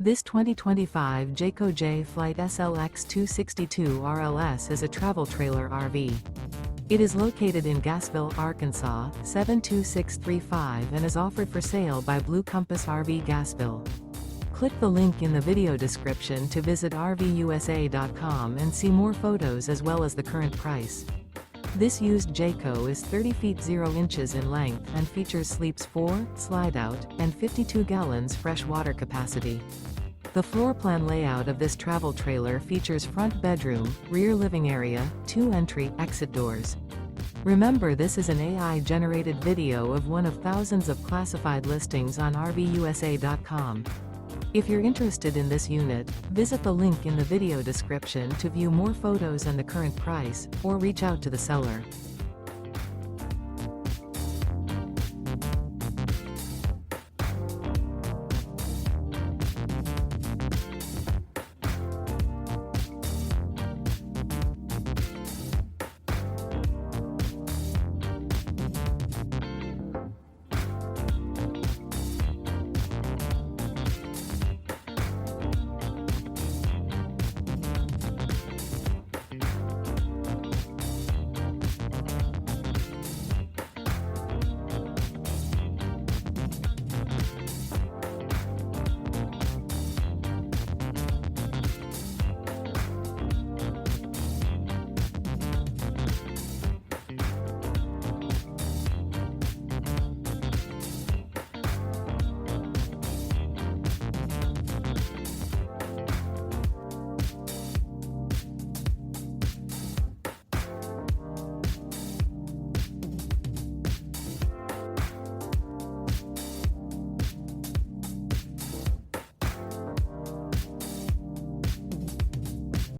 This 2025 Jayco Jay Flight SLX 262 RLS is a travel trailer RV. It is located in Gassville, Arkansas, 72635 and is offered for sale by Blue Compass RV Gassville. Click the link in the video description to visit RVUSA.com and see more photos as well as the current price. This used Jayco is 30 feet 0 inches in length and features sleeps 4, Slideout, and 52 gallons fresh water capacity. The floor plan layout of this travel trailer features front bedroom, rear living area, 2 entry/exit doors. Remember, this is an AI-generated video of one of thousands of classified listings on RVUSA.com. If you're interested in this unit, visit the link in the video description to view more photos and the current price, or reach out to the seller.